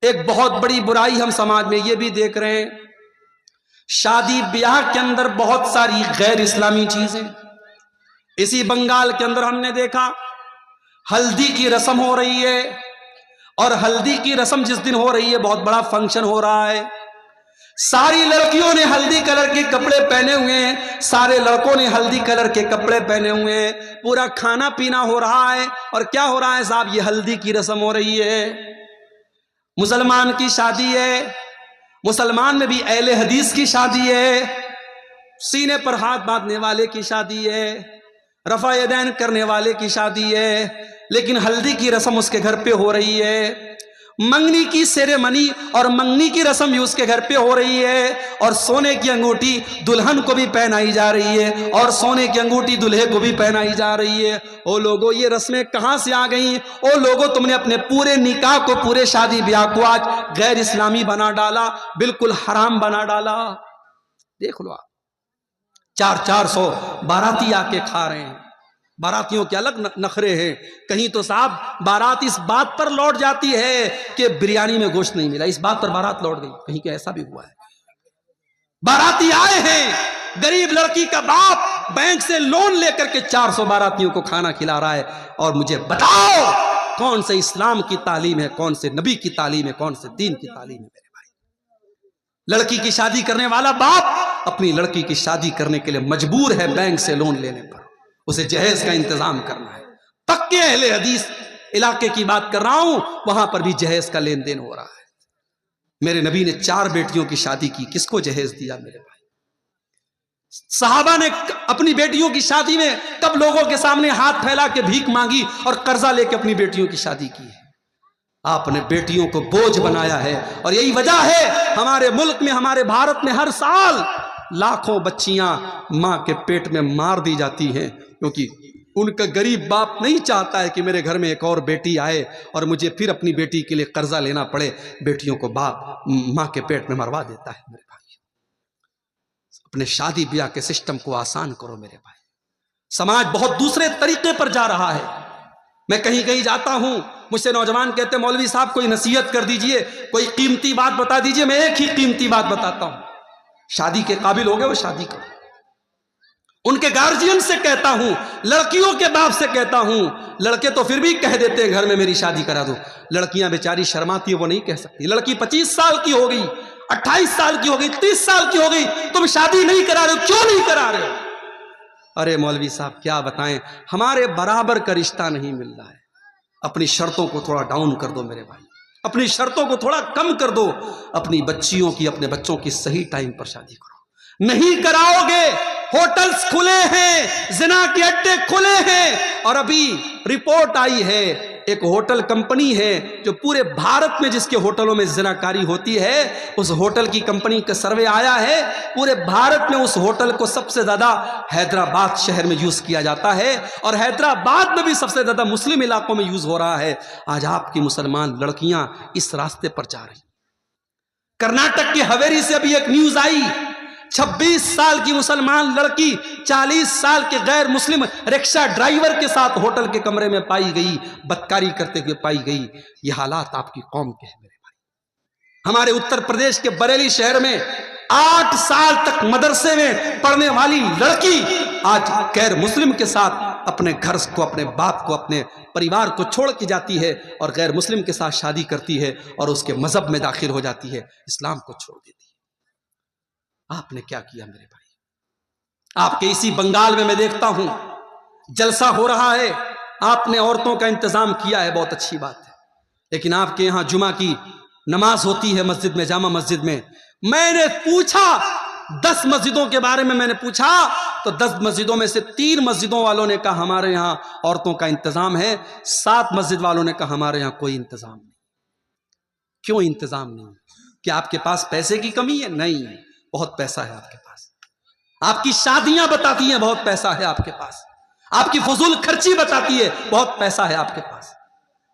ایک بہت بڑی برائی ہم سماج میں یہ بھی دیکھ رہے ہیں، شادی بیاہ کے اندر بہت ساری غیر اسلامی چیزیں. اسی بنگال کے اندر ہم نے دیکھا ہلدی کی رسم ہو رہی ہے، اور ہلدی کی رسم جس دن ہو رہی ہے بہت بڑا فنکشن ہو رہا ہے. ساری لڑکیوں نے ہلدی کلر کے کپڑے پہنے ہوئے ہیں، سارے لڑکوں نے ہلدی کلر کے کپڑے پہنے ہوئے ہیں، پورا کھانا پینا ہو رہا ہے. اور کیا ہو رہا ہے صاحب؟ یہ ہلدی کی رسم ہو رہی ہے. مسلمان کی شادی ہے، مسلمان میں بھی اہل حدیث کی شادی ہے، سینے پر ہاتھ باندھنے والے کی شادی ہے، رفع یدین کرنے والے کی شادی ہے، لیکن ہلدی کی رسم اس کے گھر پہ ہو رہی ہے. منگنی کی سیریمنی اور منگنی کی رسم بھی اس کے گھر پہ ہو رہی ہے، اور سونے کی انگوٹھی دلہن کو بھی پہنائی جا رہی ہے، اور سونے کی انگوٹھی دلہے کو بھی پہنائی جا رہی ہے. او لوگوں، یہ رسمیں کہاں سے آ گئیں؟ او لوگوں، تم نے اپنے پورے نکاح کو، پورے شادی بیاہ کو آج غیر اسلامی بنا ڈالا، بالکل حرام بنا ڈالا. دیکھ لو آپ، 400 باراتی آ کے کھا رہے ہیں. باراتیوں کے الگ نخرے ہیں. کہیں تو صاحب بارات اس بات پر لوٹ جاتی ہے کہ بریانی میں گوشت نہیں ملا، اس بات پر بارات لوٹ گئی. کہیں کہ ایسا بھی ہوا ہے. باراتی آئے ہیں، غریب لڑکی کا باپ بینک سے لون لے کر کے 400 باراتیوں کو کھانا کھلا رہا ہے. اور مجھے بتاؤ کون سے اسلام کی تعلیم ہے، کون سے نبی کی تعلیم ہے، کون سے دین کی تعلیم ہے؟ میرے بھائی، لڑکی کی شادی کرنے والا باپ اپنی لڑکی کی شادی کرنے کے لیے مجبور ہے بینک سے لون لینے پر، اسے جہیز کا انتظام کرنا ہے. پکے اہل حدیث علاقے کی بات کر رہا ہوں، وہاں پر بھی جہیز کا لین دین ہو رہا ہے. میرے نبی نے 4 بیٹیوں کی شادی کی، کس کو جہیز دیا میرے بھائی؟ صحابہ نے اپنی بیٹیوں کی شادی میں کب لوگوں کے سامنے ہاتھ پھیلا کے بھیک مانگی اور قرضہ لے کے اپنی بیٹیوں کی شادی کی ہے؟ آپ نے بیٹیوں کو بوجھ بنایا ہے. اور یہی وجہ ہے ہمارے ملک میں، ہمارے بھارت میں ہر سال لاکھوں بچیاں ماں کے پیٹ میں مار دی جاتی ہیں، کیونکہ ان کا غریب باپ نہیں چاہتا ہے کہ میرے گھر میں ایک اور بیٹی آئے اور مجھے پھر اپنی بیٹی کے لیے قرضہ لینا پڑے. بیٹیوں کو باپ ماں کے پیٹ میں مروا دیتا ہے. میرے بھائی، اپنے شادی بیاہ کے سسٹم کو آسان کرو میرے بھائی. سماج بہت دوسرے طریقے پر جا رہا ہے. میں کہیں کہیں جاتا ہوں، مجھ سے نوجوان کہتے ہیں مولوی صاحب کوئی نصیحت کر دیجئے، کوئی قیمتی بات بتا دیجئے. میں ایک ہی قیمتی بات بتاتا ہوں، شادی کے قابل ہو گئے وہ شادی کرو. ان کے گارجین سے کہتا ہوں، لڑکیوں کے باپ سے کہتا ہوں. لڑکے تو پھر بھی کہہ دیتے ہیں گھر میں میری شادی کرا دو، لڑکیاں بیچاری شرماتی ہیں، وہ نہیں کہہ سکتی. لڑکی 25 سال کی ہو گئی، 28 سال کی ہو گئی، 30 سال کی ہو گئی، تم شادی نہیں کرا رہے ہو، کیوں نہیں کرا رہے ہو؟ ارے مولوی صاحب کیا بتائیں، ہمارے برابر کا رشتہ نہیں مل رہا ہے. اپنی شرطوں کو تھوڑا ڈاؤن کر دو میرے بھائی، اپنی شرطوں کو تھوڑا کم کر دو. اپنی بچیوں کی، اپنے بچوں کی صحیح ٹائم پر شادی کرو. نہیں کراؤ گے، ہوٹلز کھلے ہیں، زنا کے اڈے کھلے ہیں. اور ابھی رپورٹ آئی ہے، ایک ہوٹل کمپنی ہے جو پورے بھارت میں جس کے ہوٹلوں میں زناکاری ہوتی ہے، اس ہوٹل کی کمپنی کا سروے آیا ہے، پورے بھارت میں اس ہوٹل کو سب سے زیادہ حیدرآباد شہر میں یوز کیا جاتا ہے، اور حیدرآباد میں بھی سب سے زیادہ مسلم علاقوں میں یوز ہو رہا ہے. آج آپ کی مسلمان لڑکیاں اس راستے پر جا رہی. کرناٹک کی حویری سے ابھی ایک نیوز آئی، 26 سال کی مسلمان لڑکی 40 سال کے غیر مسلم رکشہ ڈرائیور کے ساتھ ہوٹل کے کمرے میں پائی گئی، بدکاری کرتے ہوئے پائی گئی. یہ حالات آپ کی قوم کے ہیں میرے بھائی. ہمارے اتر پردیش کے بریلی شہر میں 8 سال تک مدرسے میں پڑھنے والی لڑکی آج غیر مسلم کے ساتھ اپنے گھر کو، اپنے باپ کو، اپنے پریوار کو چھوڑ کے جاتی ہے اور غیر مسلم کے ساتھ شادی کرتی ہے اور اس کے مذہب میں داخل ہو جاتی ہے، اسلام کو چھوڑ دیتی ہے. آپ نے کیا کیا میرے بھائی؟ آپ کے اسی بنگال میں دیکھتا ہوں جلسہ ہو رہا ہے، آپ نے عورتوں کا انتظام کیا ہے، بہت اچھی بات ہے. لیکن آپ کے یہاں جمعہ کی نماز ہوتی ہے مسجد میں، جامع مسجد میں. میں نے پوچھا 10 مسجدوں کے بارے میں، میں نے پوچھا تو 10 مسجدوں میں سے 3 مسجدوں والوں نے کہا ہمارے یہاں عورتوں کا انتظام ہے، 7 مسجد والوں نے کہا ہمارے یہاں کوئی انتظام نہیں. کیوں انتظام نہیں؟ کیا آپ کے پاس پیسے کی کمی ہے؟ نہیں، بہت پیسہ ہے آپ کے پاس. آپ کی شادیاں بتاتی ہیں بہت پیسہ ہے آپ کے پاس. آپ کی فضول خرچی بتاتی ہے بہت پیسہ ہے آپ کے پاس.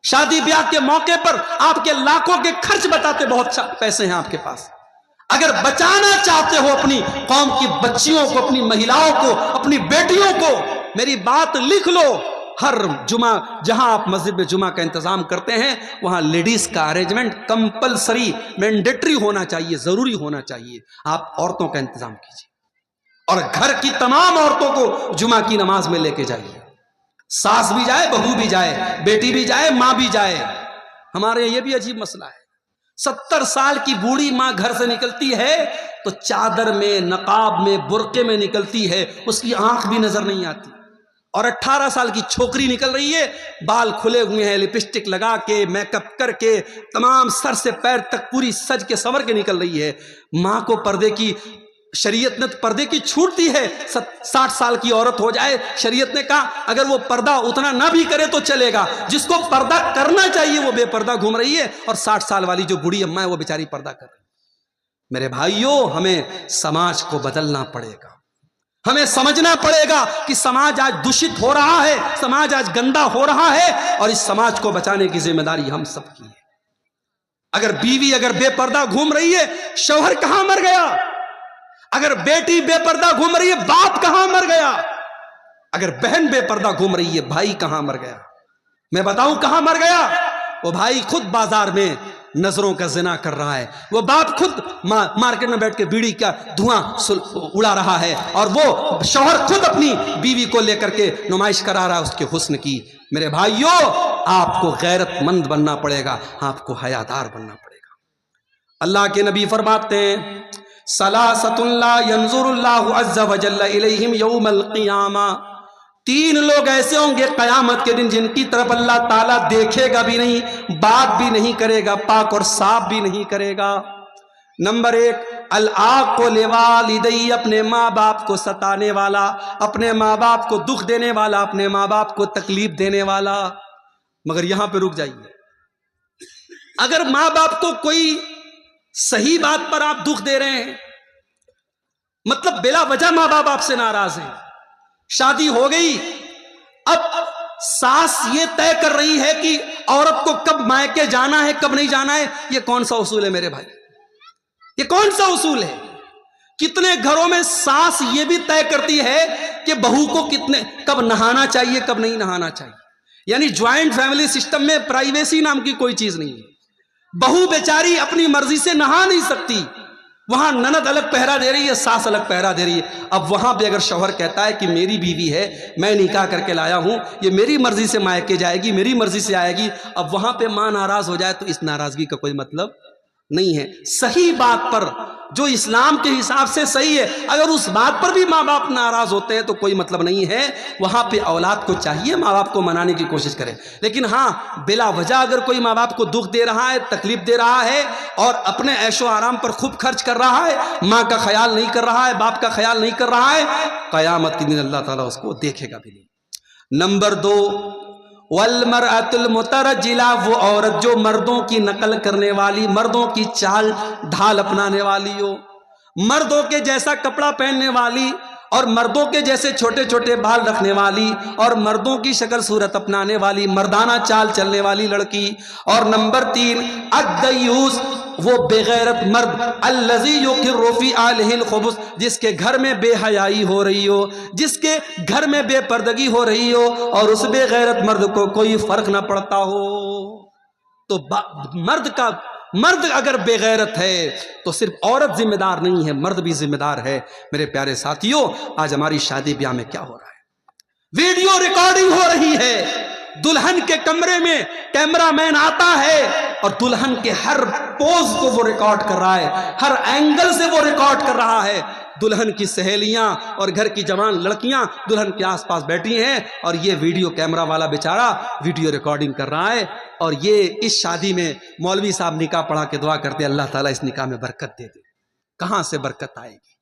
شادی بیاہ کے موقع پر آپ کے لاکھوں کے خرچ بتاتے بہت پیسے ہیں آپ کے پاس. اگر بچانا چاہتے ہو اپنی قوم کی بچیوں کو، اپنی مہیلاؤں کو، اپنی بیٹیوں کو، میری بات لکھ لو. ہر جمعہ جہاں آپ مسجد میں جمعہ کا انتظام کرتے ہیں وہاں لیڈیز کا ارینجمنٹ کمپلسری مینڈیٹری ہونا چاہیے، ضروری ہونا چاہیے. آپ عورتوں کا انتظام کیجیے اور گھر کی تمام عورتوں کو جمعہ کی نماز میں لے کے جائیے. ساس بھی جائے، بہو بھی جائے، بیٹی بھی جائے، ماں بھی جائے. ہمارے یہ بھی عجیب مسئلہ ہے. 70 سال کی بوڑھی ماں گھر سے نکلتی ہے تو چادر میں، نقاب میں، برقعے میں نکلتی ہے، اس کی آنکھ بھی نظر نہیں آتی. اور 18 سال کی چھوکری نکل رہی ہے، بال کھلے ہوئے ہیں، لپسٹک لگا کے، میک اپ کر کے، تمام سر سے پیر تک پوری سج کے سنور کے نکل رہی ہے. ماں کو پردے کی، شریعت نے پردے کی چھوٹ دی ہے. 60 سال کی عورت ہو جائے، شریعت نے کہا اگر وہ پردہ اتنا نہ بھی کرے تو چلے گا. جس کو پردہ کرنا چاہیے وہ بے پردہ گھوم رہی ہے، اور 60 سال والی جو بوڑھی اماں ہے وہ بیچاری پردہ کر رہی ہے. میرے بھائیوں، ہمیں سماج کو بدلنا پڑے گا. ہمیں سمجھنا پڑے گا کہ سماج آج دشت ہو رہا ہے، سماج آج گندا ہو رہا ہے، اور اس سماج کو بچانے کی ذمہ داری ہم سب کی ہے. اگر بیوی اگر بے پردہ گھوم رہی ہے، شوہر کہاں مر گیا؟ اگر بیٹی بے پردہ گھوم رہی ہے، باپ کہاں مر گیا؟ اگر بہن بے پردہ گھوم رہی ہے، بھائی کہاں مر گیا؟ میں بتاؤں کہاں مر گیا؟ وہ بھائی خود بازار میں نظروں کا زنا کر رہا ہے، وہ باپ خود مارکیٹ میں بیٹھ کے بیڑی کا دھواں اڑا رہا ہے، اور وہ شوہر خود اپنی بیوی کو لے کر کے نمائش کرا رہا ہے اس کے حسن کی. میرے بھائیوں، آپ کو غیرت مند بننا پڑے گا، آپ کو حیادار بننا پڑے گا. اللہ کے نبی فرماتے ہیں ثلاثۃ لا ينظر اللہ عز وجل الیہم یوم القیامہ. 3 لوگ ایسے ہوں گے قیامت کے دن جن کی طرف اللہ تعالیٰ دیکھے گا بھی نہیں، بات بھی نہیں کرے گا، پاک اور صاف بھی نہیں کرے گا. نمبر 1، العاق لوالدی، اپنے ماں باپ کو ستانے والا، اپنے ماں باپ کو دکھ دینے والا، اپنے ماں باپ کو تکلیف دینے والا. مگر یہاں پہ رک جائیے. اگر ماں باپ کو کوئی صحیح بات پر آپ دکھ دے رہے ہیں، مطلب بلا وجہ ماں باپ آپ سے ناراض ہیں، شادی ہو گئی، اب ساس یہ طے کر رہی ہے کہ عورت کو کب مائکے جانا ہے کب نہیں جانا ہے. یہ کون سا اصول ہے میرے بھائی؟ یہ کون سا اصول ہے؟ کتنے گھروں میں ساس یہ بھی طے کرتی ہے کہ بہو کو کب نہانا چاہیے کب نہیں نہانا چاہیے. یعنی جوائنٹ فیملی سسٹم میں پرائیویسی نام کی کوئی چیز نہیں ہے. بہو بیچاری اپنی مرضی سے نہا نہیں سکتی، وہاں نند الگ پہرا دے رہی ہے، ساس الگ پہرا دے رہی ہے. اب وہاں پہ اگر شوہر کہتا ہے کہ میری بیوی ہے، میں نکاح کر کے لایا ہوں، یہ میری مرضی سے مائکے جائے گی، میری مرضی سے آئے گی، اب وہاں پہ ماں ناراض ہو جائے تو اس ناراضگی کا کوئی مطلب نہیں ہے. صحیح بات پر جو اسلام کے حساب سے صحیح ہے، اگر اس بات پر بھی ماں باپ ناراض ہوتے ہیں تو کوئی مطلب نہیں ہے. وہاں پہ اولاد کو چاہیے ماں باپ کو منانے کی کوشش کرے. لیکن ہاں، بلا وجہ اگر کوئی ماں باپ کو دکھ دے رہا ہے، تکلیف دے رہا ہے، اور اپنے عیش و آرام پر خوب خرچ کر رہا ہے، ماں کا خیال نہیں کر رہا ہے، باپ کا خیال نہیں کر رہا ہے، قیامت کے دن اللہ تعالیٰ اس کو دیکھے گا بھی نہیں. نمبر 2، والمرأة المترجلہ، وہ عورت جو مردوں کی نقل کرنے والی، مردوں کی چال ڈھال اپنانے والی ہو، مردوں کے جیسا کپڑا پہننے والی، اور مردوں کے جیسے چھوٹے چھوٹے بال رکھنے والی، اور مردوں کی شکل صورت اپنانے والی، مردانہ چال چلنے والی لڑکی. اور نمبر 3، الدیوس، وہ بے غیرت مرد، الذی یقر فی اہلہ الخبث، جس کے گھر میں بے حیائی ہو رہی ہو، جس کے گھر میں بے پردگی ہو رہی ہو، اور اس بے غیرت مرد کو کوئی فرق نہ پڑتا ہو. تو مرد اگر بے غیرت ہے تو صرف عورت ذمہ دار نہیں ہے، مرد بھی ذمہ دار ہے. میرے پیارے ساتھیوں، آج ہماری شادی بیاہ میں کیا ہو رہا ہے؟ ویڈیو ریکارڈنگ ہو رہی ہے. دلہن کے کمرے میں کیمرہ مین آتا ہے اور دلہن کے ہر پوز کو وہ ریکارڈ کر رہا ہے، ہر اینگل سے وہ ریکارڈ کر رہا ہے. دلہن کی سہیلیاں اور گھر کی جوان لڑکیاں دلہن کے آس پاس بیٹھی ہیں، اور یہ ویڈیو کیمرہ والا بیچارہ ویڈیو ریکارڈنگ کر رہا ہے. اور یہ اس شادی میں مولوی صاحب نکاح پڑھا کے دعا کرتے اللہ تعالیٰ اس نکاح میں برکت دے دے. کہاں سے برکت آئے گی؟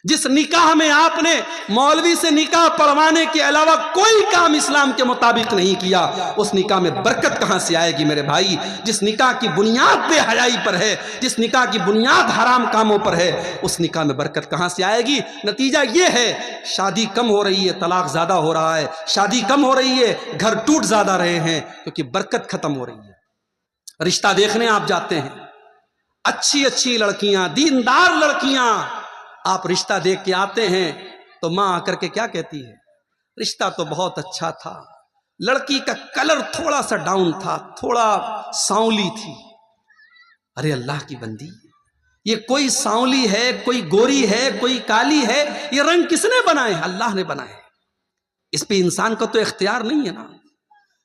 جس نکاح میں آپ نے مولوی سے نکاح پڑھوانے کے علاوہ کوئی کام اسلام کے مطابق نہیں کیا، اس نکاح میں برکت کہاں سے آئے گی میرے بھائی؟ جس نکاح کی بنیاد بے حیائی پر ہے، جس نکاح کی بنیاد حرام کاموں پر ہے، اس نکاح میں برکت کہاں سے آئے گی؟ نتیجہ یہ ہے شادی کم ہو رہی ہے، طلاق زیادہ ہو رہا ہے، شادی کم ہو رہی ہے، گھر ٹوٹ زیادہ رہے ہیں، کیونکہ برکت ختم ہو رہی ہے. رشتہ دیکھنے آپ جاتے ہیں، اچھی اچھی لڑکیاں، دیندار لڑکیاں، آپ رشتہ دیکھ کے آتے ہیں تو ماں آ کر کے کیا کہتی ہے؟ رشتہ تو بہت اچھا تھا، لڑکی کا کلر تھوڑا سا ڈاؤن تھا، تھوڑا سانولی تھی۔ ارے اللہ کی بندی، یہ کوئی سانولی ہے، کوئی گوری ہے، کوئی کالی ہے، یہ رنگ کس نے بنائے؟ اللہ نے بنائے۔ اس پہ انسان کا تو اختیار نہیں ہے نا۔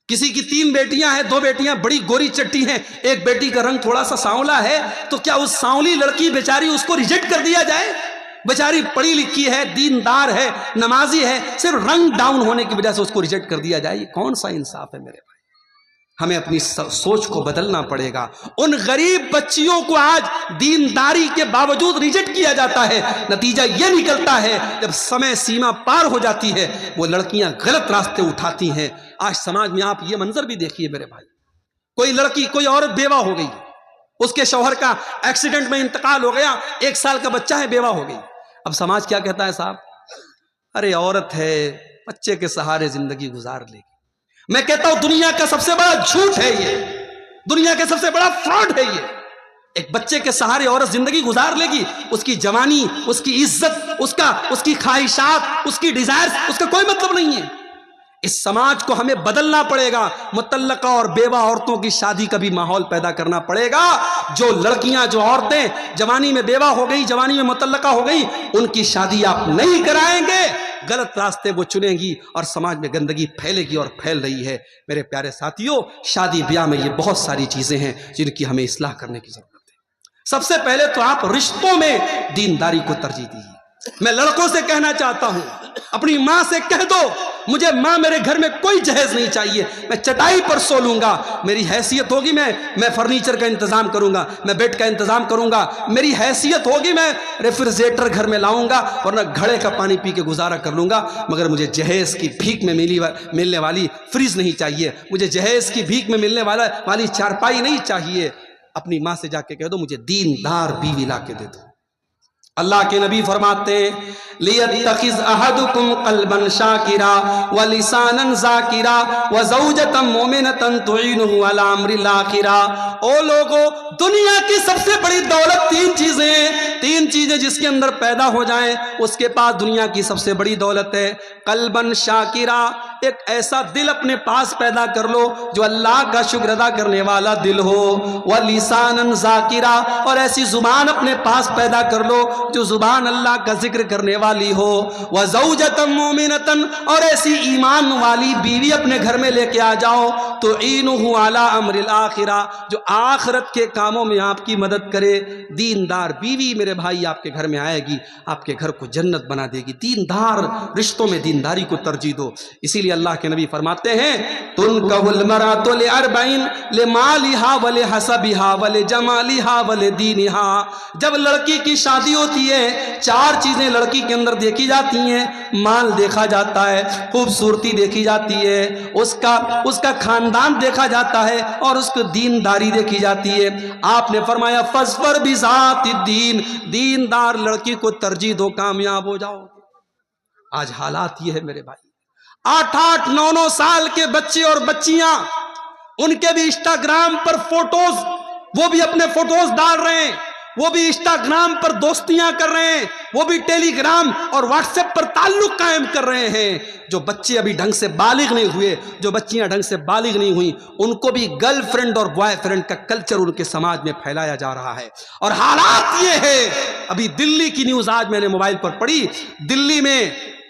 کسی کی 3 بیٹیاں ہیں، 2 بیٹیاں بڑی گوری چٹی ہیں، ایک بیٹی کا رنگ تھوڑا سا سانولا ہے، تو کیا اس سانولی لڑکی بیچاری اس کو ریجیکٹ کر دیا جائے؟ بیچاری پڑھی لکھی ہے، دیندار ہے، نمازی ہے، صرف رنگ ڈاؤن ہونے کی وجہ سے اس کو ریجیکٹ کر دیا جائے؟ یہ کون سا انصاف ہے میرے بھائی؟ ہمیں اپنی سوچ کو بدلنا پڑے گا۔ ان غریب بچیوں کو آج دینداری کے باوجود ریجیکٹ کیا جاتا ہے، نتیجہ یہ نکلتا ہے جب سمے سیما پار ہو جاتی ہے وہ لڑکیاں غلط راستے اٹھاتی ہیں۔ آج سماج میں آپ یہ منظر بھی دیکھیے میرے بھائی، کوئی لڑکی، کوئی عورت بیوہ ہو گئی، اس کے شوہر کا ایکسیڈنٹ میں انتقال ہو گیا، 1 سال کا بچہ ہے، بیوہ ہو گئی۔ اب سماج کیا کہتا ہے؟ صاحب ارے عورت ہے، بچے کے سہارے زندگی گزار لے گی۔ میں کہتا ہوں دنیا کا سب سے بڑا جھوٹ ہے یہ، دنیا کا سب سے بڑا فراڈ ہے یہ۔ ایک بچے کے سہارے عورت زندگی گزار لے گی، اس کی جوانی، اس کی عزت، اس کی خواہشات، اس کی ڈیزائرز، اس کا کوئی مطلب نہیں ہے۔ اس سماج کو ہمیں بدلنا پڑے گا۔ مطلقہ اور بیوہ عورتوں کی شادی کا بھی ماحول پیدا کرنا پڑے گا۔ جو لڑکیاں، جو عورتیں جوانی میں بیوہ ہو گئی، جوانی میں مطلقہ ہو گئی، ان کی شادی آپ نہیں کرائیں گے، غلط راستے وہ چنیں گی اور سماج میں گندگی پھیلے گی اور پھیل رہی ہے۔ میرے پیارے ساتھیوں، شادی بیاہ میں یہ بہت ساری چیزیں ہیں جن کی ہمیں اصلاح کرنے کی ضرورت ہے۔ سب سے پہلے تو آپ رشتوں میں دینداری کو ترجیح دیجیے۔ میں لڑکوں سے کہنا چاہتا ہوں، اپنی ماں سے کہہ دو، مجھے ماں میرے گھر میں کوئی جہیز نہیں چاہیے، میں چٹائی پر سو لوں گا، میری حیثیت ہوگی میں فرنیچر کا انتظام کروں گا، میں بیڈ کا انتظام کروں گا، میری حیثیت ہوگی میں ریفریجریٹر گھر میں لاؤں گا، ورنہ گھڑے کا پانی پی کے گزارا کر لوں گا، مگر مجھے جہیز کی بھیک میں ملنے والی فریج نہیں چاہیے، مجھے جہیز کی بھیک میں ملنے والی چارپائی نہیں چاہیے۔ اپنی ماں سے جا کے کہہ دو مجھے دیندار بیوی لا کے دے دو۔ اللہ کے نبی فرماتے لِيَتَّخِذْ أَحَدُكُمْ قَلْبًا شَاكِرًا وَلِسَانًا ذَاكِرًا وَزَوْجَةً مُؤْمِنَةً تُعِينُهُ عَلَى أَمْرِ الْآخِرَةِ۔ او لوگو، دنیا کی سب سے بڑی دولت 3 چیزیں ہیں، 3 چیزیں جس کے اندر پیدا ہو جائیں اس کے پاس دنیا کی سب سے بڑی دولت ہے۔ قلبًا شاکرا، ایک ایسا دل اپنے پاس پیدا کر لو جو اللہ کا شکر ادا کرنے والا دل ہو، وَلِسَانًا ذَاكِرًا، اور ایسی زبان اپنے پاس پیدا کر لو جو زبان اللہ کا ذکر کرنے والی ہو، وَزَوْجَةً مُؤْمِنَةً، اور ایسی ایمان والی بیوی اپنے گھر میں لے کے آ جاؤ، تُعِينُهُ عَلَى أَمْرِ الْآخِرَةِ، جو آخرت کے کاموں میں آپ کی مدد کرے۔ دیندار بیوی میرے بھائی آپ کے گھر میں آئے گی، آپ کے گھر کو جنت بنا دے گی۔ دیندار رشتوں میں دینداری کو ترجیح دو۔ اسی لیے اللہ کے نبی فرماتے ہیں تُنْكَحُ الْمَرْأَةُ لِأَرْبَعٍ لِمَالِهَا وَلِحَسَبِهَا وَلِجَمَالِهَا وَلِدِينِهَا۔ جب لڑکی کی شادی ہوتی ہے 4 چیزیں لڑکی کے اندر دیکھی جاتی ہیں، مال دیکھا جاتا ہے، خوبصورتی دیکھی جاتی ہے، اس کا خاندان دیکھا جاتا ہے، اور اس کو دینداری دیکھی جاتی ہے۔ آپ نے فرمایا فَاظْفَرْ بِذَاتِ الدِّینِ، دیندار لڑکی کو ترجیح دو، کامیاب ہو جاؤ۔ آج حالات یہ ہے میرے بھائی، 8-8 9-9 سال کے بچے اور بچیاں، ان کے بھی انسٹاگرام پر فوٹوز، وہ بھی اپنے فوٹوز ڈال رہے ہیں، وہ بھی انسٹاگرام پر دوستیاں کر رہے ہیں، وہ بھی ٹیلی گرام اور واٹس ایپ پر تعلق قائم کر رہے ہیں۔ جو بچے ابھی ڈھنگ سے بالغ نہیں ہوئے، جو بچیاں ڈھنگ سے بالغ نہیں ہوئیں، ان کو بھی گرل فرینڈ اور بوائے فرینڈ کا کلچر ان کے سماج میں پھیلایا جا رہا ہے۔ اور حالات یہ ہے، ابھی دلی کی نیوز آج میں نے موبائل پر پڑھی، دلی میں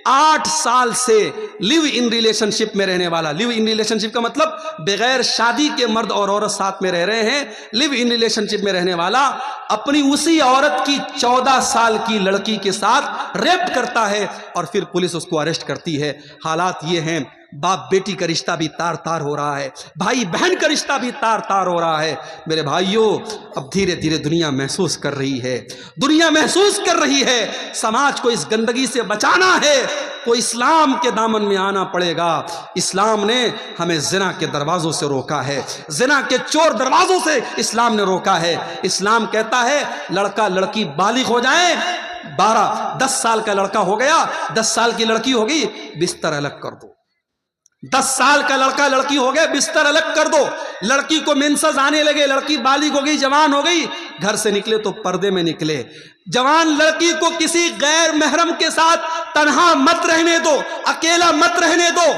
8 سال سے لیو ان ریلیشن شپ میں رہنے والا، لیو ان ریلیشن شپ کا مطلب بغیر شادی کے مرد اور عورت ساتھ میں رہ رہے ہیں، لیو ان ریلیشن شپ میں رہنے والا اپنی اسی عورت کی 14 سال کی لڑکی کے ساتھ ریپ کرتا ہے اور پھر پولیس اس کو اریسٹ کرتی ہے۔ حالات یہ ہیں، باپ بیٹی کا رشتہ بھی تار تار ہو رہا ہے، بھائی بہن کا رشتہ بھی تار تار ہو رہا ہے۔ میرے بھائیوں، اب دھیرے دھیرے دنیا محسوس کر رہی ہے، دنیا محسوس کر رہی ہے، سماج کو اس گندگی سے بچانا ہے تو اسلام کے دامن میں آنا پڑے گا۔ اسلام نے ہمیں زنا کے دروازوں سے روکا ہے، زنا کے چور دروازوں سے اسلام نے روکا ہے۔ اسلام کہتا ہے لڑکا لڑکی بالغ ہو جائیں، 10 سال کا لڑکا ہو گیا، 10 سال کی لڑکی ہوگی، بستر الگ کر دو۔ 10 سال کا لڑکا لڑکی ہو گئے، بستر الگ کر دو۔ لڑکی کو مینسز آنے لگے، لڑکی بالغ ہو گئی، جوان ہو گئی، گھر سے نکلے تو پردے میں نکلے۔ جوان لڑکی کو کسی غیر محرم کے ساتھ تنہا مت رہنے دو، اکیلا مت رہنے دو۔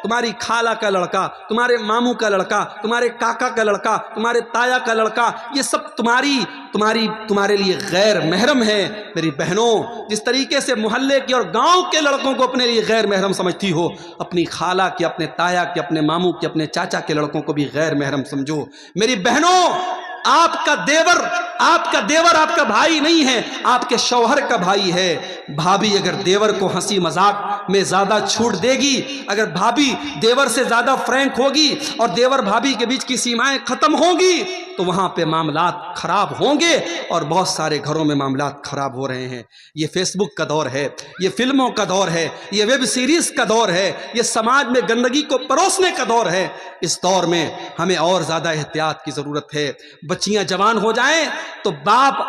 تمہاری خالہ کا لڑکا، تمہارے ماموں کا لڑکا، تمہارے کاکا کا لڑکا، تمہارے تایا کا لڑکا، یہ سب تمہارے لیے غیر محرم ہے۔ میری بہنوں، جس طریقے سے محلے کے اور گاؤں کے لڑکوں کو اپنے لیے غیر محرم سمجھتی ہو، اپنی خالہ کے، اپنے تایا کے، اپنے ماموں کے، اپنے چاچا کے لڑکوں کو بھی غیر محرم سمجھو۔ میری بہنوں، آپ کا دیور آپ کا بھائی نہیں ہے، آپ کے شوہر کا بھائی ہے۔ بھابی اگر دیور کو ہنسی مذاق میں زیادہ چھوٹ دے گی، اگر بھابی دیور سے زیادہ فرینک ہوگی اور دیور بھابی کے بیچ کی سیمائیں ختم ہوں گی، تو وہاں پہ معاملات خراب ہوں گے، اور بہت سارے گھروں میں معاملات خراب ہو رہے ہیں۔ یہ فیس بک کا دور ہے، یہ فلموں کا دور ہے، یہ ویب سیریز کا دور ہے، یہ سماج میں گندگی کو پروسنے کا دور ہے۔ اس دور میں ہمیں اور زیادہ احتیاط کی ضرورت ہے۔ بچیاں جوان ہو جائیں تو باپ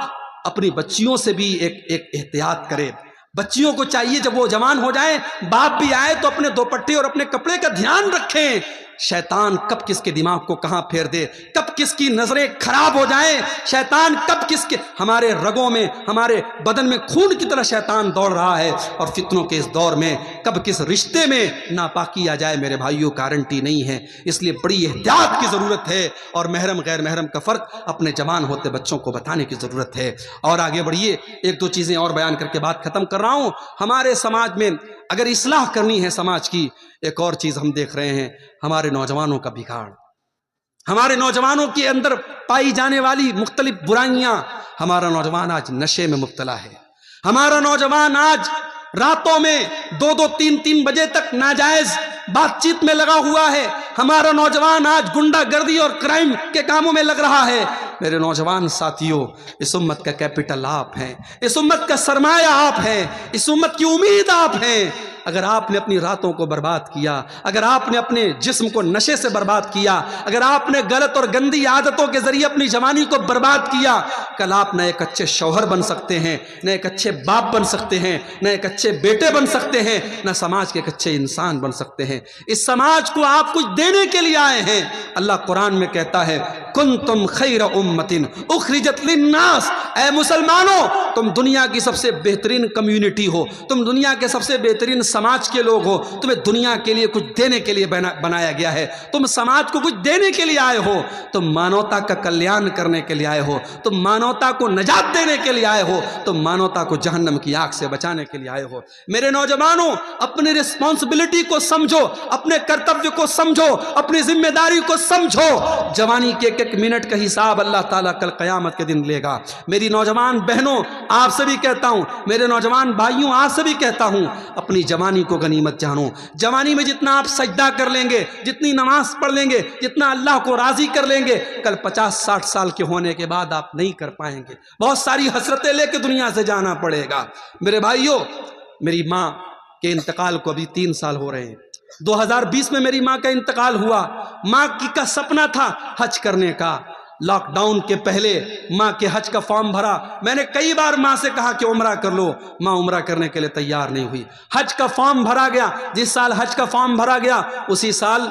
اپنی بچیوں سے بھی ایک احتیاط کرے۔ بچیوں کو چاہیے جب وہ جوان ہو جائیں، باپ بھی آئے تو اپنے دوپٹے اور اپنے کپڑے کا دھیان رکھیں۔ شیطان کب کس کے دماغ کو کہاں پھیر دے، کب کس کی نظریں خراب ہو جائیں، شیطان کب کس کے، ہمارے رگوں میں، ہمارے بدن میں خون کی طرح شیطان دوڑ رہا ہے، اور فتنوں کے اس دور میں کب کس رشتے میں ناپاکی آ جائے میرے بھائیوں، گارنٹی نہیں ہے۔ اس لیے بڑی احتیاط کی ضرورت ہے، اور محرم غیر محرم کا فرق اپنے جوان ہوتے بچوں کو بتانے کی ضرورت ہے۔ اور آگے بڑھیے، ایک دو چیزیں اور بیان کر کے بات ختم کر رہا ہوں۔ ہمارے سماج میں اگر اصلاح کرنی ہے سماج کی، ایک اور چیز ہم دیکھ رہے ہیں، ہمارے نوجوانوں کا بگاڑ، ہمارے نوجوانوں کے اندر پائی جانے والی مختلف برائیاں۔ ہمارا نوجوان آج نشے میں مبتلا ہے، ہمارا نوجوان آج راتوں میں 2-2 3-3 بجے تک ناجائز بات چیت میں لگا ہوا ہے، ہمارا نوجوان آج گنڈا گردی اور کرائم کے کاموں میں لگ رہا ہے۔ میرے نوجوان ساتھیوں، اس امت کا کیپٹل آپ ہیں، اس امت کا سرمایہ آپ ہیں، اس امت کی امید آپ ہیں۔ اگر آپ نے اپنی راتوں کو برباد کیا، اگر آپ نے اپنے جسم کو نشے سے برباد کیا، اگر آپ نے غلط اور گندی عادتوں کے ذریعے اپنی جوانی کو برباد کیا، کل آپ نہ ایک اچھے شوہر بن سکتے ہیں، نہ ایک اچھے باپ بن سکتے ہیں، نہ ایک اچھے بیٹے بن سکتے ہیں، نہ سماج کے ایک اچھے انسان بن سکتے ہیں۔ اس سماج کو آپ کچھ دینے کے لیے آئے ہیں۔ اللہ قرآن میں کہتا ہے، کنتم خیر امت اخرجت للناس، اے مسلمانوں، تم دنیا کی سب سے بہترین کمیونٹی ہو، تم دنیا کے سب سے بہترین سماج کے لوگ ہو، تمہیں دنیا کے لیے کچھ دینے کے لیے بنایا گیا ہے، تم سماج کو کچھ دینے کے لیے آئے ہو، تم مانوتا کا کلیان کرنے کے لیے آئے ہو، تم مانوتا کو نجات دینے کے لیے آئے ہو، تم مانوتا کو جہنم کی آگ سے بچانے کے لیے آئے ہو۔ میرے نوجوانوں، اپنی رسپانسبلٹی کو سمجھو، اپنے کرتویہ کو سمجھو، اپنی ذمہ داری کو سمجھو۔ جوانی کے ایک ایک منٹ کا حساب اللہ تعالیٰ کل قیامت کے دن لے گا۔ میری نوجوان بہنوں، آپ سے بھی کہتا ہوں، میرے نوجوان بھائیوں، آپ سے بھی کہتا ہوں، اپنی جوانی کو غنیمت جانو۔ جوانی میں جتنا آپ سجدہ کر لیں گے، جتنی نماز پڑھ لیں گے، جتنا اللہ کو راضی کر لیں گے، کل 50-60 سال کے ہونے کے بعد آپ نہیں کر پائیں گے۔ بہت ساری حسرتیں لے کے دنیا سے جانا پڑے گا۔ میرے بھائیوں، میری ماں کے انتقال کو ابھی 3 سال ہو رہے ہیں۔ 2020 میں میری ماں کا انتقال ہوا۔ ماں کا سپنا تھا حج کرنے کا۔ لاک ڈاؤن کے پہلے ماں کے حج کا فارم بھرا۔ میں نے کئی بار ماں سے کہا کہ عمرہ کر لو، ماں عمرہ کرنے کے لیے تیار نہیں ہوئی۔ حج کا فارم بھرا گیا، جس سال حج کا فارم بھرا گیا اسی سال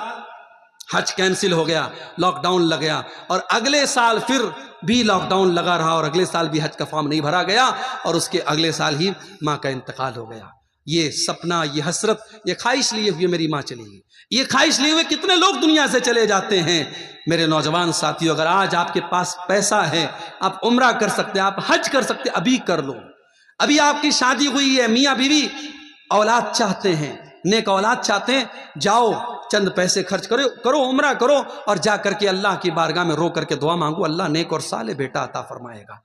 حج کینسل ہو گیا، لاک ڈاؤن لگ گیا، اور اگلے سال پھر بھی لاک ڈاؤن لگا رہا، اور اگلے سال بھی حج کا فارم نہیں بھرا گیا، اور اس کے اگلے سال ہی ماں کا انتقال ہو گیا۔ یہ سپنا، یہ حسرت، یہ خواہش لیے ہوئے میری ماں چلی گئی۔ یہ خواہش لیے ہوئے کتنے لوگ دنیا سے چلے جاتے ہیں۔ میرے نوجوان ساتھیوں، اگر آج آپ کے پاس پیسہ ہے، آپ عمرہ کر سکتے، آپ حج کر سکتے، ابھی کر لو۔ ابھی آپ کی شادی ہوئی ہے، میاں بیوی اولاد چاہتے ہیں، نیک اولاد چاہتے ہیں، جاؤ چند پیسے خرچ کرو، عمرہ کرو، اور جا کر کے اللہ کی بارگاہ میں رو کر کے دعا مانگو، اللہ نیک اور صالح بیٹا عطا فرمائے گا۔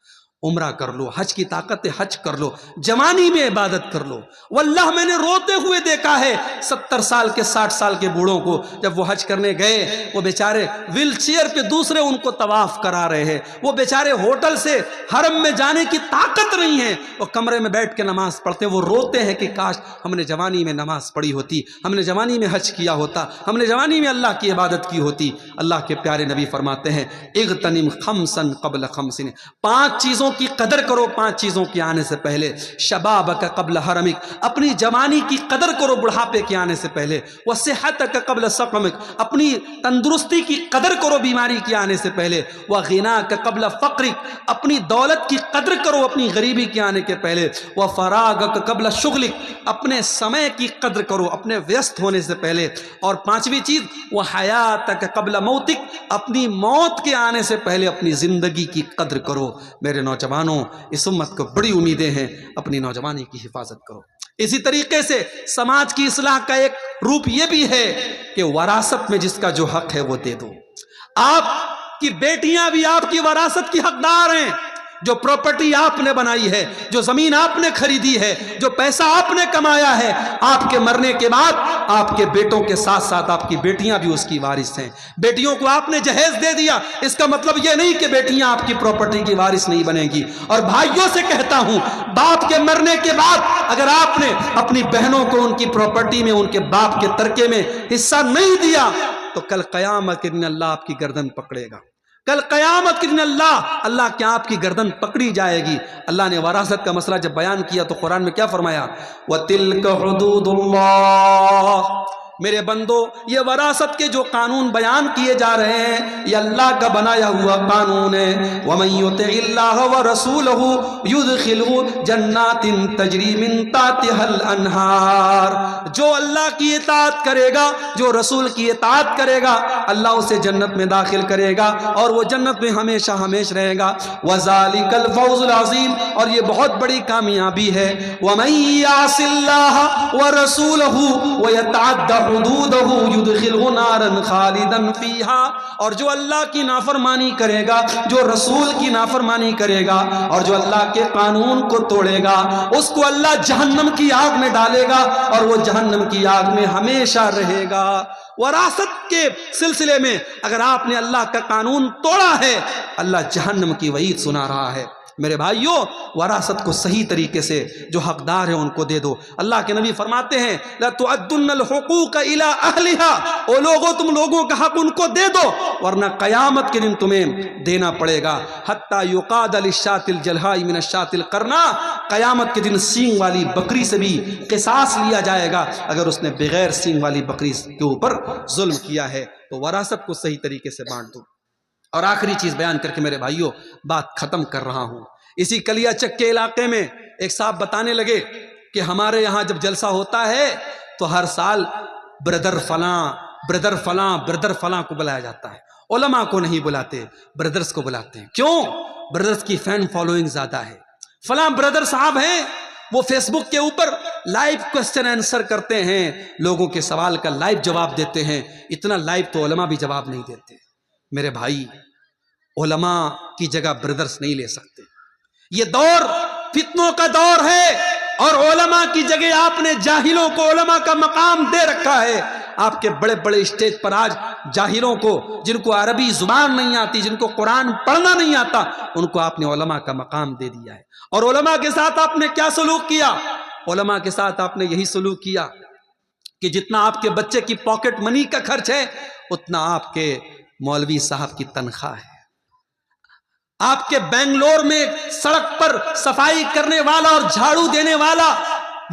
عمرہ کر لو، حج کی طاقت ہے، حج کر لو، جوانی میں عبادت کر لو۔ واللہ میں نے روتے ہوئے دیکھا ہے 70 سال کے 60 سال کے بوڑھوں کو، جب وہ حج کرنے گئے، وہ بیچارے ویل چیئر پہ دوسرے ان کو طواف کرا رہے ہیں، وہ بیچارے ہوٹل سے حرم میں جانے کی طاقت نہیں ہے، وہ کمرے میں بیٹھ کے نماز پڑھتے ہیں، وہ روتے ہیں کہ کاش ہم نے جوانی میں نماز پڑھی ہوتی، ہم نے جوانی میں حج کیا ہوتا، ہم نے جوانی میں اللہ کی عبادت کی ہوتی۔ اللہ کے پیارے نبی فرماتے ہیں، اغتنم خمسا قبل خمس، 5 چیزوں چیزوں کی قدر کرو 5 چیزوں کے آنے سے پہلے. شبابک قبل حرمک, اپنی جوانی کی قدر کرو بڑھاپے کے آنے سے پہلے. وصحتک قبل سقمک, اپنی تندرستی کی قدر کرو بیماری کے آنے سے پہلے. وغناک قبل فقرک, اپنی دولت کی قدر کرو اپنی غریبی کے آنے کے پہلے. وفراغک قبل شغلک, اپنے سمے کی قدر کرو اپنے ویست ہونے سے پہلے. اور 5ویں چیز وحیاتک قبل موتک, اپنی موت کے آنے سے پہلے اپنی زندگی کی قدر کرو. میرے نوجوانوں, اس امت کو بڑی امیدیں ہیں, اپنی نوجوانی کی حفاظت کرو. اسی طریقے سے سماج کی اصلاح کا ایک روپ یہ بھی ہے کہ وراثت میں جس کا جو حق ہے وہ دے دو. آپ کی بیٹیاں بھی آپ کی وراثت کی حقدار ہیں. جو پراپرٹی آپ نے بنائی ہے, جو زمین آپ نے خریدی ہے, جو پیسہ آپ نے کمایا ہے, آپ کے مرنے کے بعد آپ کے بیٹوں کے ساتھ ساتھ آپ کی بیٹیاں بھی اس کی وارث ہیں. بیٹیوں کو آپ نے جہیز دے دیا, اس کا مطلب یہ نہیں کہ بیٹیاں آپ کی پراپرٹی کی وارث نہیں بنیں گی. اور بھائیوں سے کہتا ہوں, باپ کے مرنے کے بعد اگر آپ نے اپنی بہنوں کو ان کی پراپرٹی میں, ان کے باپ کے ترکے میں حصہ نہیں دیا تو کل قیامت کے دن اللہ آپ کی گردن پکڑے گا. کل قیامت کے دن اللہ کیا آپ کی گردن پکڑی جائے گی. اللہ نے وراثت کا مسئلہ جب بیان کیا تو قرآن میں کیا فرمایا؟ وَتِلْكَ حُدُودُ اللَّهِ, میرے بندو یہ وراثت کے جو قانون بیان کیے جا رہے ہیں یہ اللہ کا بنایا ہوا قانون ہے. وَمَن يُطِعِ اللَّهَ وَرَسُولَهُ يُدْخِلْهُ جَنَّاتٍ تَجْرِي مِن تَحْتِهَا الْأَنْهَارُ, جو اللہ کی اطاعت کرے گا, جو رسول کی اطاعت کرے گا, اللہ اسے جنت میں داخل کرے گا اور وہ جنت میں ہمیشہ ہمیشہ رہے گا. وَذَلِكَ الْفَوْزُ الْعَظِيمُ, اور یہ بہت بڑی کامیابی ہے. وَمَن يَعْصِ اللَّهَ وَرَسُولَهُ وَيَتَعَدَّ حدودہ یدخلہ نارا خالدا فیہا, اور جو اللہ کی نافرمانی کرے گا, جو رسول کی نافرمانی کرے گا اور جو اللہ کے قانون کو توڑے گا, اس کو اللہ جہنم کی آگ میں ڈالے گا اور وہ جہنم کی آگ میں ہمیشہ رہے گا. وراثت کے سلسلے میں اگر آپ نے اللہ کا قانون توڑا ہے, اللہ جہنم کی وعید سنا رہا ہے. میرے بھائیوں, وراثت کو صحیح طریقے سے جو حقدار ہیں ان کو دے دو. اللہ کے نبی فرماتے ہیں لَتُعَدُّنَّ الْحُقُوقَ إِلَىٰ أَهْلِهَا, او لوگوں تم لوگوں کا حق ان کو دے دو ورنہ قیامت کے دن تمہیں دینا پڑے گا. حَتَّى يُقَادَ لِلشَّاةِ الْجَلْحَاءِ مِنَ الشَّاةِ الْقَرْنَاءِ, قیامت کے دن سینگ والی بکری سے بھی قصاص لیا جائے گا اگر اس نے بغیر سینگ والی بکری کے اوپر ظلم کیا ہے. تو وراثت کو صحیح طریقے سے بانٹ دو. اور آخری چیز بیان کر کے میرے بھائیوں بات ختم کر رہا ہوں. اسی کلیا چک کے علاقے میں ایک صاحب بتانے لگے کہ ہمارے یہاں جب جلسہ ہوتا ہے تو ہر سال بردر فلاں کو بلایا جاتا ہے. علماء کو نہیں بلاتے, بردرز کو بلاتے ہیں. کیوں؟ بردرز کی فین فالوئنگ زیادہ ہے. فلاں بردر صاحب ہیں, وہ فیس بک کے اوپر لائیو کوسچن آنسر کرتے ہیں, لوگوں کے سوال کا لائیو جواب دیتے ہیں. اتنا لائیو تو علماء بھی جواب نہیں دیتے. میرے بھائی, علماء کی جگہ بردرز نہیں لے سکتے. یہ دور فتنوں کا دور ہے اور علماء کی جگہ آپ نے جاہلوں کو علماء کا مقام دے رکھا ہے. آپ کے بڑے بڑے اسٹیج پر آج جاہلوں کو, جن کو عربی زبان نہیں آتی, جن کو قرآن پڑھنا نہیں آتا, ان کو آپ نے علماء کا مقام دے دیا ہے. اور علماء کے ساتھ آپ نے کیا سلوک کیا؟ علماء کے ساتھ آپ نے یہی سلوک کیا کہ جتنا آپ کے بچے کی پاکٹ منی کا خرچ ہے اتنا آپ کے مولوی صاحب کی تنخواہ ہے. آپ کے بنگلور میں سڑک پر صفائی کرنے والا اور جھاڑو دینے والا,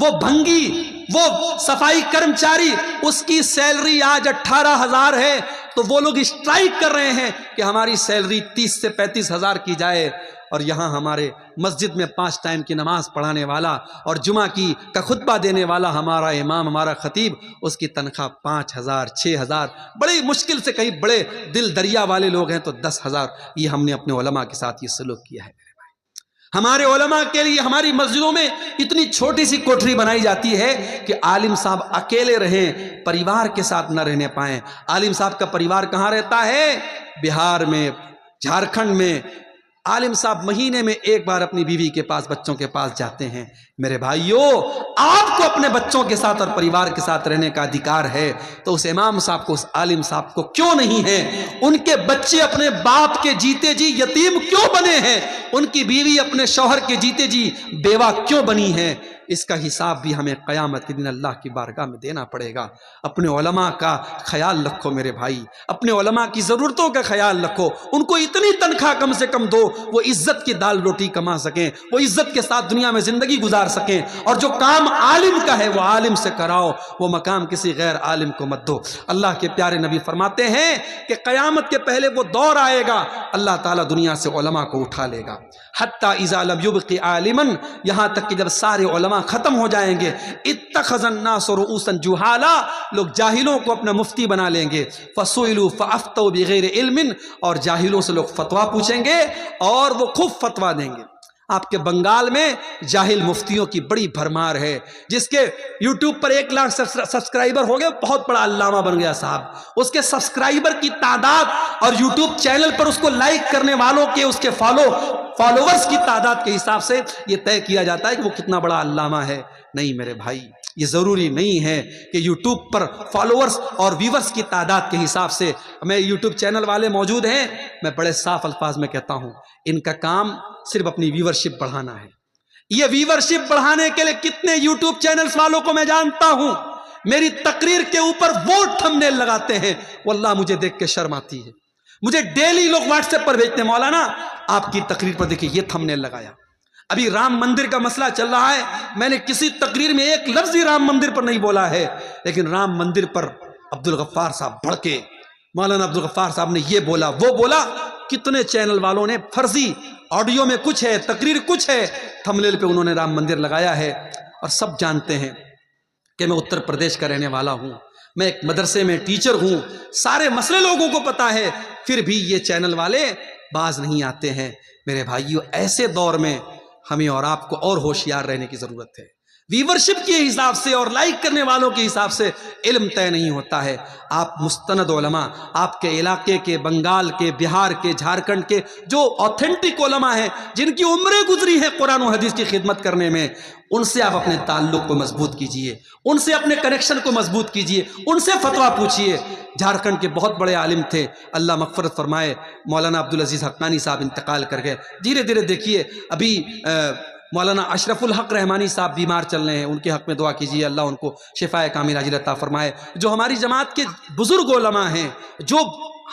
وہ بھنگی, وہ صفائی کرمچاری, اس کی سیلری آج 18,000 ہے تو وہ لوگ اسٹرائک کر رہے ہیں کہ ہماری سیلری 30 سے 35,000 کی جائے. اور یہاں ہمارے مسجد میں 5 ٹائم کی نماز پڑھانے والا اور جمعہ کا خطبہ دینے والا ہمارا امام, ہمارا خطیب, اس کی تنخواہ 5,000 6,000, بڑی مشکل سے کہیں بڑے دل دریا والے لوگ ہیں تو 10,000. یہ ہم نے اپنے علماء کے ساتھ یہ سلوک کیا ہے. ہمارے علماء کے لیے ہماری مسجدوں میں اتنی چھوٹی سی کوٹری بنائی جاتی ہے کہ عالم صاحب اکیلے رہیں, پریوار کے ساتھ نہ رہنے پائیں. عالم صاحب کا پریوار کہاں رہتا ہے؟ بہار میں, جھارکھنڈ میں. عالم صاحب مہینے میں ایک بار اپنی بیوی کے پاس, بچوں کے پاس جاتے ہیں. میرے بھائیوں, آپ کو اپنے بچوں کے ساتھ اور پریوار کے ساتھ رہنے کا ادھیکار ہے تو اس امام صاحب کو, اس عالم صاحب کو کیوں نہیں ہے؟ ان کے بچے اپنے باپ کے جیتے جی یتیم کیوں بنے ہیں؟ ان کی بیوی اپنے شوہر کے جیتے جی بیوہ کیوں بنی ہے؟ اس کا حساب بھی ہمیں قیامت کے دن اللہ کی بارگاہ میں دینا پڑے گا۔ اپنے علماء کا خیال رکھو میرے بھائی، اپنے علماء کی ضرورتوں کا خیال رکھو، ان کو اتنی تنخواہ کم سے کم دو وہ عزت کی دال روٹی کما سکیں، وہ عزت کے ساتھ دنیا میں زندگی گزار سکیں، اور جو کام عالم کا ہے وہ عالم سے کراؤ، وہ مقام کسی غیر عالم کو مت دو۔ اللہ کے پیارے نبی فرماتے ہیں کہ قیامت کے پہلے وہ دور آئے گا اللہ تعالیٰ دنیا سے علماء کو اٹھا لے گا، حتی اذا لم یبق عالما، یہاں تک کہ جب سارے علماء ختم ہو جائیں گے، اتخذ الناس رؤوسا جہالا، لوگ جاہلوں کو اپنا مفتی بنا لیں گے، فسئلوا فافتوا بغیر علم، اور جاہلوں سے لوگ فتویٰ پوچھیں گے اور وہ خوب فتویٰ دیں گے۔ آپ کے بنگال میں جاہل مفتیوں کی بڑی بھرمار ہے، جس کے یوٹیوب پر 1 لاکھ سبسکرائبر ہو گئے، بہت بڑا علامہ بن گیا صاحب۔ اس کے سبسکرائبر کی تعداد اور یوٹیوب چینل پر اس کو لائک کرنے والوں کے، اس کے فالوورز کی تعداد کے حساب سے یہ طے کیا جاتا ہے کہ وہ کتنا بڑا علامہ ہے۔ نہیں میرے بھائی، یہ ضروری نہیں ہے کہ یوٹیوب پر فالوورز اور ویورز کی تعداد کے حساب سے۔ میں یوٹیوب چینل والے موجود ہیں، میں بڑے صاف الفاظ میں کہتا ہوں، ان کا کام صرف اپنی ویورشپ بڑھانا ہے۔ یہ ویورشپ بڑھانے کے لیے کتنے یوٹیوب چینلز والوں کو میں جانتا ہوں، میری تقریر کے اوپر وہ تھمبنیل لگاتے ہیں، واللہ مجھے دیکھ کے شرم آتی ہے۔ مجھے ڈیلی لوگ واٹس ایپ پر بھیجتے ہیں، مولانا آپ کی تقریر پر دیکھیں یہ تھمبنیل لگایا۔ ابھی رام مندر کا مسئلہ چل رہا ہے، میں نے کسی تقریر میں ایک لفظ ہی رام مندر پر نہیں بولا ہے، لیکن رام مندر پر عبدالغفار صاحب بھڑکے، مولانا عبدالغفار صاحب نے یہ بولا وہ بولا، کتنے چینل والوں نے فرضی آڈیو میں کچھ ہے، تقریر کچھ ہے، تھمبنیل پہ انہوں نے رام مندر لگایا ہے۔ اور سب جانتے ہیں کہ میں اتر پردیش کا رہنے والا ہوں، میں ایک مدرسے میں ٹیچر ہوں، سارے مسئلے لوگوں کو پتا ہے، پھر بھی یہ چینل والے باز نہیں آتے ہیں۔ میرے بھائیو، ایسے دور میں ہمیں اور آپ کو اور ہوشیار رہنے کی ضرورت ہے۔ ویورشپ کے حساب سے اور لائک کرنے والوں کے حساب سے علم طے نہیں ہوتا ہے۔ آپ مستند علماء، آپ کے علاقے کے، بنگال کے، بہار کے، جھارکھنڈ کے جو آتھینٹک علماء ہیں، جن کی عمریں گزری ہیں قرآن و حدیث کی خدمت کرنے میں، ان سے آپ اپنے تعلق کو مضبوط کیجئے، ان سے اپنے کنیکشن کو مضبوط کیجئے، ان سے فتویٰ پوچھئے۔ جھارکھنڈ کے بہت بڑے عالم تھے، اللہ مغفرت فرمائے، مولانا عبدالعزیز حقانی صاحب انتقال کر گئے۔ دھیرے دھیرے دیکھیے، ابھی مولانا اشرف الحق رحمانی صاحب بیمار چل رہے ہیں، ان کے حق میں دعا کیجیے، اللہ ان کو شفائے کاملہ عاجلہ عطا فرمائے۔ جو ہماری جماعت کے بزرگ علماء ہیں، جو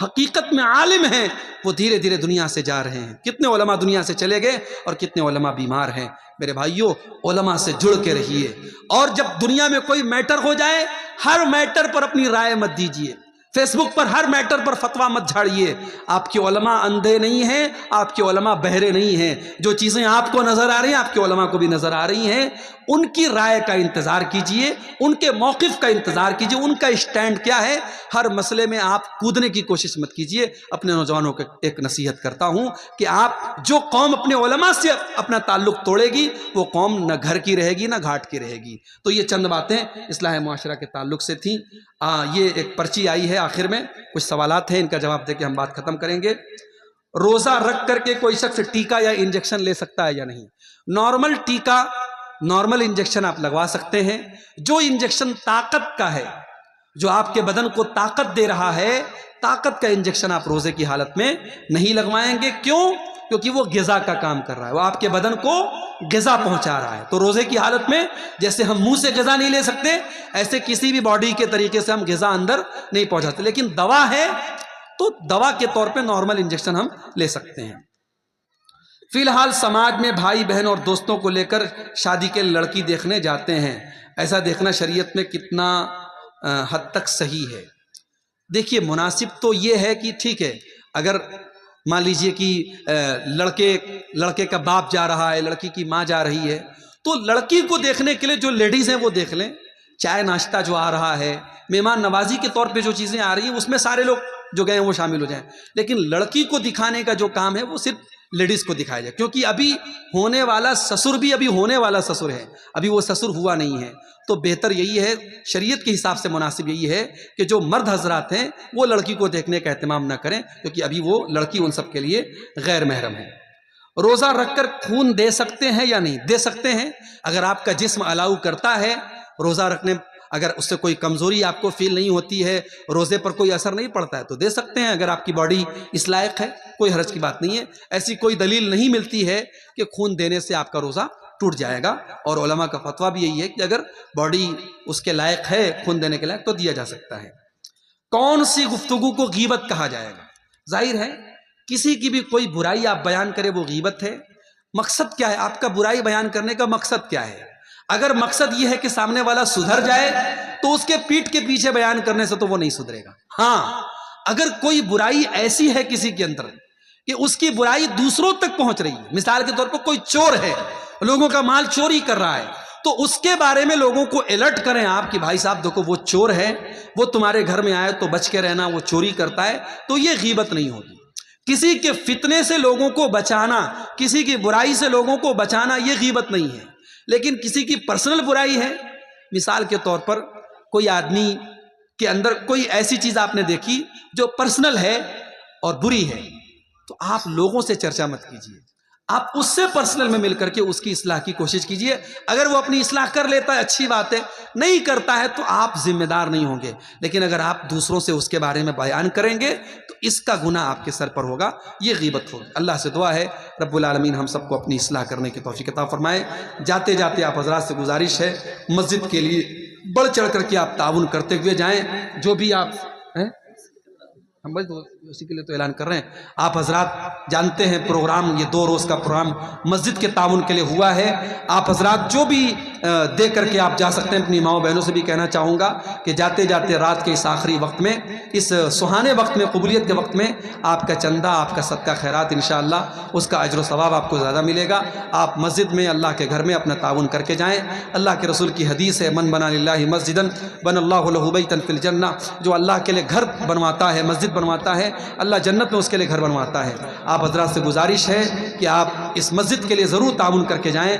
حقیقت میں عالم ہیں، وہ دھیرے دھیرے دنیا سے جا رہے ہیں۔ کتنے علماء دنیا سے چلے گئے اور کتنے علماء بیمار ہیں۔ میرے بھائیوں، علماء سے جڑ کے رہیے، اور جب دنیا میں کوئی میٹر ہو جائے، ہر میٹر پر اپنی رائے مت دیجیے، فیس بک پر ہر میٹر پر فتویٰ مت جھاڑیے۔ آپ کے علماء اندھے نہیں ہیں، آپ کے علماء بہرے نہیں ہیں۔ جو چیزیں آپ کو نظر آ رہی ہیں، آپ کے علماء کو بھی نظر آ رہی ہیں۔ ان کی رائے کا انتظار کیجئے، ان کے موقف کا انتظار کیجئے، ان کا اسٹینڈ کیا ہے۔ ہر مسئلے میں آپ کودنے کی کوشش مت کیجئے۔ اپنے نوجوانوں کو ایک نصیحت کرتا ہوں کہ آپ، جو قوم اپنے علماء سے اپنا تعلق توڑے گی، وہ قوم نہ گھر کی رہے گی نہ گھاٹ کی رہے گی۔ تو یہ چند باتیں اصلاح معاشرہ کے تعلق سے تھیں۔ یہ ایک پرچی آئی ہے، آخر میں کچھ سوالات ہیں، ان کا جواب دے کے ہم بات ختم کریں گے۔ روزہ رکھ کر کے کوئی شخص ٹیکا یا انجیکشن لے سکتا ہے یا نہیں؟ نارمل ٹیکا، نارمل انجیکشن آپ لگوا سکتے ہیں۔ جو انجیکشن طاقت کا ہے، جو آپ کے بدن کو طاقت دے رہا ہے، طاقت کا انجیکشن آپ روزے کی حالت میں نہیں لگوائیں گے۔ کیوں؟ کیونکہ وہ غذا کا کام کر رہا ہے، وہ آپ کے بدن کو غذا پہنچا رہا ہے۔ تو روزے کی حالت میں جیسے ہم منہ سے غذا نہیں لے سکتے، ایسے کسی بھی باڈی کے طریقے سے ہم غذا اندر نہیں پہنچاتے، لیکن دوا ہے تو دوا کے طور پہ نارمل انجیکشن ہم لے سکتے ہیں۔ فی الحال سماج میں بھائی بہن اور دوستوں کو لے کر شادی کے لڑکی دیکھنے جاتے ہیں، ایسا دیکھنا شریعت میں کتنا حد تک صحیح ہے؟ دیکھیے، مناسب تو یہ ہے کہ ٹھیک ہے، اگر مان لیجئے کہ لڑکے کا باپ جا رہا ہے، لڑکی کی ماں جا رہی ہے، تو لڑکی کو دیکھنے کے لیے جو لیڈیز ہیں وہ دیکھ لیں، چائے ناشتہ جو آ رہا ہے، مہمان نوازی کے طور پہ جو چیزیں آ رہی ہیں، اس میں سارے لوگ جو گئے ہیں وہ شامل ہو جائیں۔ لیکن لڑکی کو دکھانے کا جو کام ہے وہ صرف لیڈیز کو دکھایا جائے، کیونکہ ابھی ہونے والا سسر بھی ابھی ہونے والا سسر ہے، ابھی وہ سسر ہوا نہیں ہے۔ تو بہتر یہی ہے، شریعت کے حساب سے مناسب یہی ہے کہ جو مرد حضرات ہیں وہ لڑکی کو دیکھنے کا اہتمام نہ کریں، کیونکہ ابھی وہ لڑکی ان سب کے لیے غیر محرم ہے۔ روزہ رکھ کر خون دے سکتے ہیں یا نہیں؟ دے سکتے ہیں، اگر آپ کا جسم الاؤ کرتا ہے روزہ رکھنے، اگر اس سے کوئی کمزوری آپ کو فیل نہیں ہوتی ہے، روزے پر کوئی اثر نہیں پڑتا ہے تو دے سکتے ہیں۔ اگر آپ کی باڈی اس لائق ہے، کوئی حرج کی بات نہیں ہے۔ ایسی کوئی دلیل نہیں ملتی ہے کہ خون دینے سے آپ کا روزہ ٹوٹ جائے گا. اور علماء کا فتویٰ بھی یہی ہے کہ اگر باڈی اس کے لائق ہے خون دینے کے لائق تو دیا جا سکتا ہے. کون سی گفتگو کو غیبت کہا جائے گا؟ ظاہر ہے کسی کی بھی کوئی برائی آپ بیان کرے وہ غیبت ہے. مقصد کیا ہے آپ کا برائی بیان کرنے کا؟ مقصد کیا ہے؟ اگر مقصد یہ ہے کہ سامنے والا سدھر جائے تو اس کے پیٹھ کے پیچھے بیان کرنے سے تو وہ نہیں سدھرے گا. ہاں اگر کوئی برائی ایسی ہے کسی کے اندر کہ اس کی برائی دوسروں تک پہنچ رہی ہے، مثال کے طور پر کوئی چور ہے، لوگوں کا مال چوری کر رہا ہے، تو اس کے بارے میں لوگوں کو الرٹ کریں آپ کہ بھائی صاحب دیکھو وہ چور ہے، وہ تمہارے گھر میں آئے تو بچ کے رہنا، وہ چوری کرتا ہے، تو یہ غیبت نہیں ہوگی. کسی کے فتنے سے لوگوں کو بچانا، کسی کی برائی سے لوگوں کو بچانا یہ غیبت نہیں ہے. لیکن کسی کی پرسنل برائی ہے، مثال کے طور پر کوئی آدمی کے اندر کوئی ایسی چیز آپ نے دیکھی جو پرسنل ہے اور بری ہے، تو آپ لوگوں سے چرچا مت کیجیے، آپ اس سے پرسنل میں مل کر کے اس کی اصلاح کی کوشش کیجیے. اگر وہ اپنی اصلاح کر لیتا ہے اچھی بات ہے، نہیں کرتا ہے تو آپ ذمہ دار نہیں ہوں گے. لیکن اگر آپ دوسروں سے اس کے بارے میں بیان کریں گے تو اس کا گناہ آپ کے سر پر ہوگا، یہ غیبت ہوگی. اللہ سے دعا ہے رب العالمین ہم سب کو اپنی اصلاح کرنے کی توفیق عطا فرمائے. جاتے جاتے آپ حضرات سے گزارش ہے مسجد کے لیے بڑھ چڑھ کر کے آپ تعاون کرتے ہوئے جائیں. جو بھی آپ ہم بس اسی کے لیے تو اعلان کر رہے ہیں. آپ حضرات جانتے ہیں پروگرام یہ 2 روز کا پروگرام مسجد کے تعاون کے لیے ہوا ہے. آپ حضرات جو بھی دے کر کے آپ جا سکتے ہیں. اپنی ماؤں بہنوں سے بھی کہنا چاہوں گا کہ جاتے جاتے رات کے اس آخری وقت میں، اس سہانے وقت میں، قبولیت کے وقت میں آپ کا چندہ، آپ کا صدقہ خیرات انشاءاللہ اس کا اجر و ثواب آپ کو زیادہ ملے گا. آپ مسجد میں اللہ کے گھر میں اپنا تعاون کر کے جائیں. اللہ کے رسول کی حدیث ہے من بنا للہ مسجدا بن اللہ لہ بیتا فی الجنہ، جو اللہ کے لیے گھر بنواتا ہے، مسجد بنواتا ہے، اللہ جنت میں اس کے لیے گھر بنواتا ہے. آپ حضرات سے گزارش ہے کہ آپ اس مسجد کے لیے ضرور تعاون کر کے جائیں.